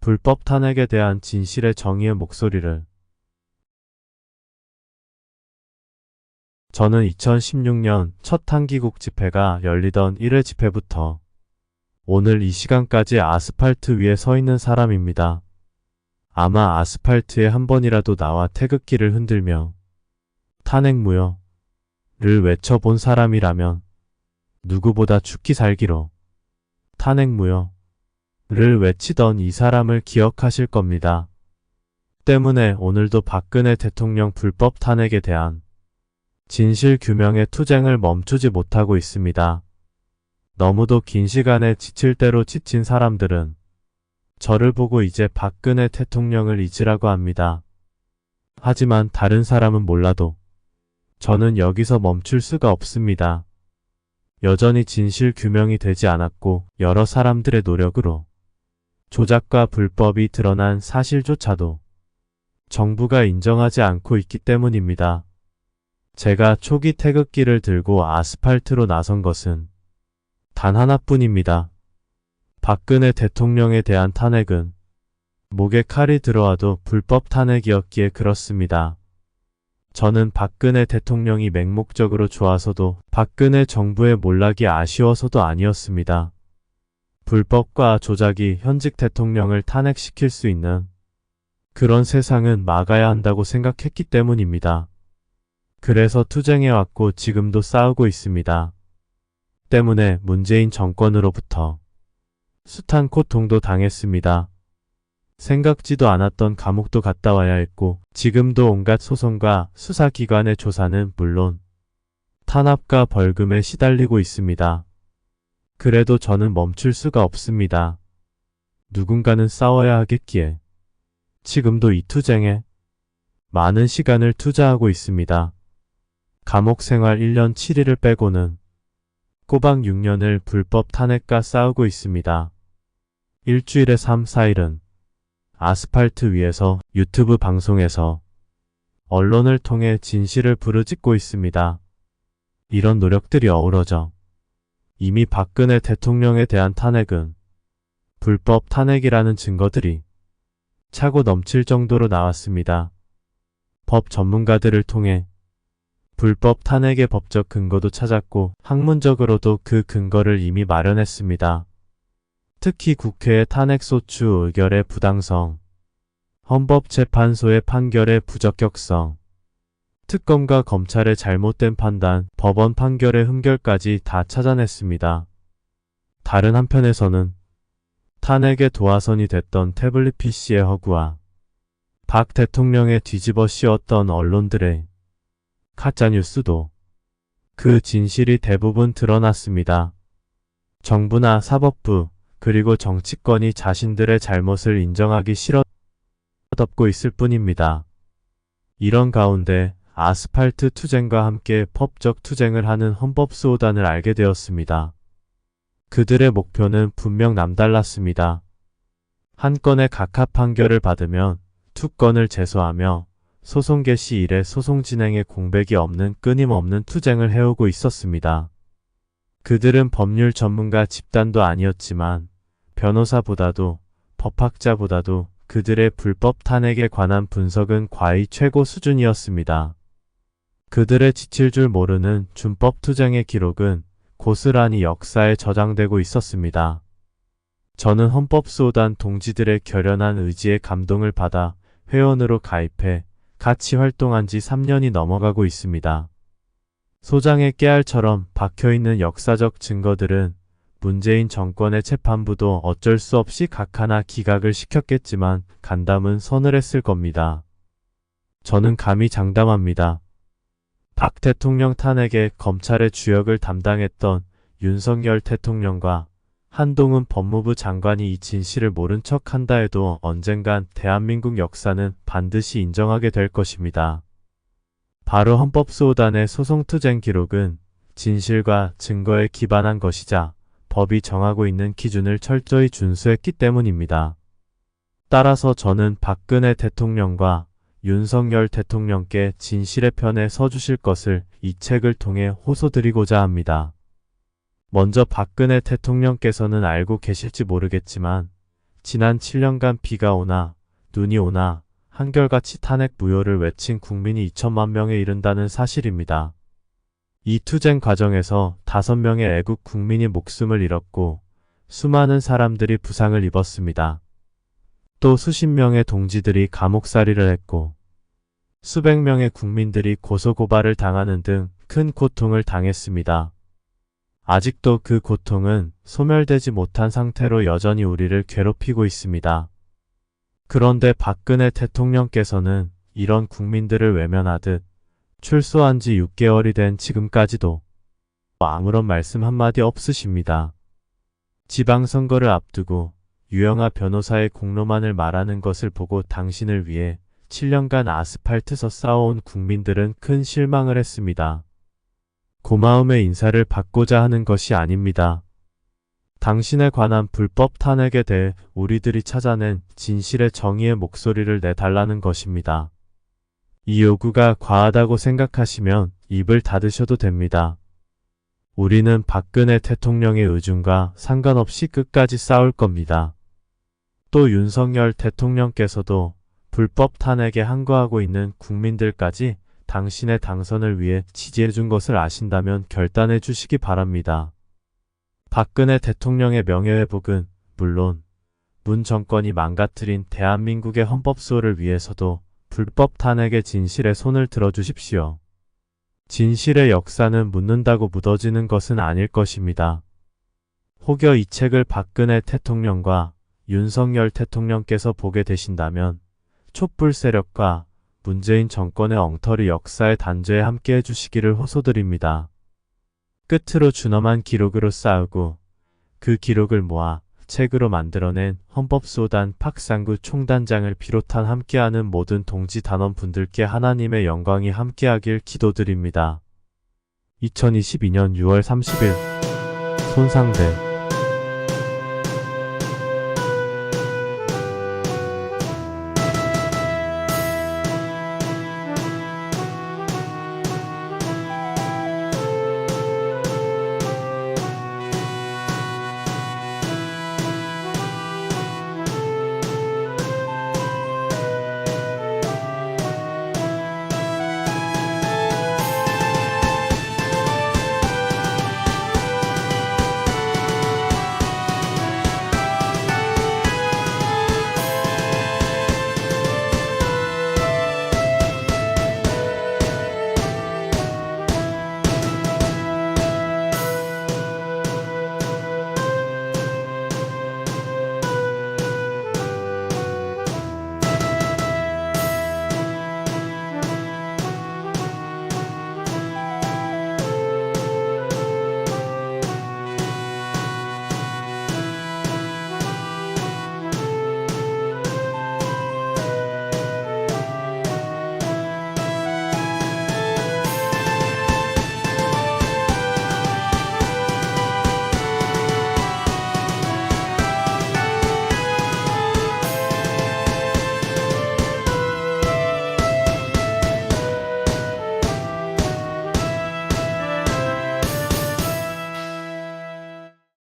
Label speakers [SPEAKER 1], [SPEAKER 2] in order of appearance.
[SPEAKER 1] 불법 탄핵에 대한 진실의 정의의 목소리를. 저는 2016년 첫 한기국 집회가 열리던 1회 집회부터 오늘 이 시간까지 아스팔트 위에 서 있는 사람입니다. 아마 아스팔트에 한 번이라도 나와 태극기를 흔들며 탄핵 무효를 외쳐본 사람이라면 누구보다 죽기 살기로 탄핵 무효를 외치던 이 사람을 기억하실 겁니다. 때문에 오늘도 박근혜 대통령 불법 탄핵에 대한 진실 규명의 투쟁을 멈추지 못하고 있습니다. 너무도 긴 시간에 지칠 대로 지친 사람들은 저를 보고 이제 박근혜 대통령을 잊으라고 합니다. 하지만 다른 사람은 몰라도 저는 여기서 멈출 수가 없습니다. 여전히 진실 규명이 되지 않았고 여러 사람들의 노력으로 조작과 불법이 드러난 사실조차도 정부가 인정하지 않고 있기 때문입니다. 제가 초기 태극기를 들고 아스팔트로 나선 것은 단 하나뿐입니다. 박근혜 대통령에 대한 탄핵은 목에 칼이 들어와도 불법 탄핵이었기에 그렇습니다. 저는 박근혜 대통령이 맹목적으로 좋아서도 박근혜 정부의 몰락이 아쉬워서도 아니었습니다. 불법과 조작이 현직 대통령을 탄핵시킬 수 있는 그런 세상은 막아야 한다고 생각했기 때문입니다. 그래서 투쟁해왔고 지금도 싸우고 있습니다. 때문에 문재인 정권으로부터 숱한 고통도 당했습니다. 생각지도 않았던 감옥도 갔다 와야 했고 지금도 온갖 소송과 수사기관의 조사는 물론 탄압과 벌금에 시달리고 있습니다. 그래도 저는 멈출 수가 없습니다. 누군가는 싸워야 하겠기에 지금도 이 투쟁에 많은 시간을 투자하고 있습니다. 감옥 생활 1년 7일을 빼고는 꼬박 6년을 불법 탄핵과 싸우고 있습니다. 일주일에 3, 4일은 아스팔트 위에서 유튜브 방송에서 언론을 통해 진실을 부르짖고 있습니다. 이런 노력들이 어우러져 이미 박근혜 대통령에 대한 탄핵은 불법 탄핵이라는 증거들이 차고 넘칠 정도로 나왔습니다. 법 전문가들을 통해 불법 탄핵의 법적 근거도 찾았고 학문적으로도 그 근거를 이미 마련했습니다. 특히 국회의 탄핵소추 의결의 부당성, 헌법재판소의 판결의 부적격성, 특검과 검찰의 잘못된 판단, 법원 판결의 흠결까지 다 찾아냈습니다. 다른 한편에서는 탄핵의 도화선이 됐던 태블릿 PC의 허구와 박 대통령의 뒤집어 씌웠던 언론들의 가짜뉴스도 그 진실이 대부분 드러났습니다. 정부나 사법부 그리고 정치권이 자신들의 잘못을 인정하기 싫어 덮고 있을 뿐입니다. 이런 가운데 아스팔트 투쟁과 함께 법적 투쟁을 하는 헌법수호단을 알게 되었습니다. 그들의 목표는 분명 남달랐습니다. 한 건의 각하 판결을 받으면 두 건을 제소하며 소송 개시 이래 소송 진행에 공백이 없는 끊임없는 투쟁을 해오고 있었습니다. 그들은 법률 전문가 집단도 아니었지만 변호사보다도 법학자보다도 그들의 불법 탄핵에 관한 분석은 과히 최고 수준이었습니다. 그들의 지칠 줄 모르는 준법 투쟁의 기록은 고스란히 역사에 저장되고 있었습니다. 저는 헌법수호단 동지들의 결연한 의지에 감동을 받아 회원으로 가입해 같이 활동한 지 3년이 넘어가고 있습니다. 소장의 깨알처럼 박혀있는 역사적 증거들은 문재인 정권의 재판부도 어쩔 수 없이 각하나 기각을 시켰겠지만 간담은 서늘했을 겁니다. 저는 감히 장담합니다. 박 대통령 탄핵에 검찰의 주역을 담당했던 윤석열 대통령과 한동훈 법무부 장관이 이 진실을 모른 척 한다 해도 언젠간 대한민국 역사는 반드시 인정하게 될 것입니다. 바로 헌법수호단의 소송투쟁 기록은 진실과 증거에 기반한 것이자 법이 정하고 있는 기준을 철저히 준수했기 때문입니다. 따라서 저는 박근혜 대통령과 윤석열 대통령께 진실의 편에 서주실 것을 이 책을 통해 호소드리고자 합니다. 먼저 박근혜 대통령께서는 알고 계실지 모르겠지만 지난 7년간 비가 오나 눈이 오나 한결같이 탄핵 무효를 외친 국민이 2천만 명에 이른다는 사실입니다. 이 투쟁 과정에서 5명의 애국 국민이 목숨을 잃었고 수많은 사람들이 부상을 입었습니다. 또 수십 명의 동지들이 감옥살이를 했고 수백 명의 국민들이 고소고발을 당하는 등 큰 고통을 당했습니다. 아직도 그 고통은 소멸되지 못한 상태로 여전히 우리를 괴롭히고 있습니다. 그런데 박근혜 대통령께서는 이런 국민들을 외면하듯 출소한 지 6개월이 된 지금까지도 아무런 말씀 한마디 없으십니다. 지방선거를 앞두고 유영하 변호사의 공로만을 말하는 것을 보고 당신을 위해 7년간 아스팔트서 싸워온 국민들은 큰 실망을 했습니다. 고마움의 인사를 받고자 하는 것이 아닙니다. 당신에 관한 불법 탄핵에 대해 우리들이 찾아낸 진실의 정의의 목소리를 내달라는 것입니다. 이 요구가 과하다고 생각하시면 입을 닫으셔도 됩니다. 우리는 박근혜 대통령의 의중과 상관없이 끝까지 싸울 겁니다. 또 윤석열 대통령께서도 불법 탄핵에 항거하고 있는 국민들까지 당신의 당선을 위해 지지해준 것을 아신다면 결단해 주시기 바랍니다. 박근혜 대통령의 명예회복은 물론 문 정권이 망가뜨린 대한민국의 헌법소를 위해서도 불법 탄핵의 진실에 손을 들어주십시오. 진실의 역사는 묻는다고 묻어지는 것은 아닐 것입니다. 혹여 이 책을 박근혜 대통령과 윤석열 대통령께서 보게 되신다면 촛불 세력과 문재인 정권의 엉터리 역사의 단죄에 함께 해주시기를 호소드립니다. 끝으로 준엄한 기록으로 싸우고 그 기록을 모아 책으로 만들어낸 헌법소단 박상구 총단장을 비롯한 함께하는 모든 동지 단원분들께 하나님의 영광이 함께하길 기도드립니다. 2022년 6월 30일 손상대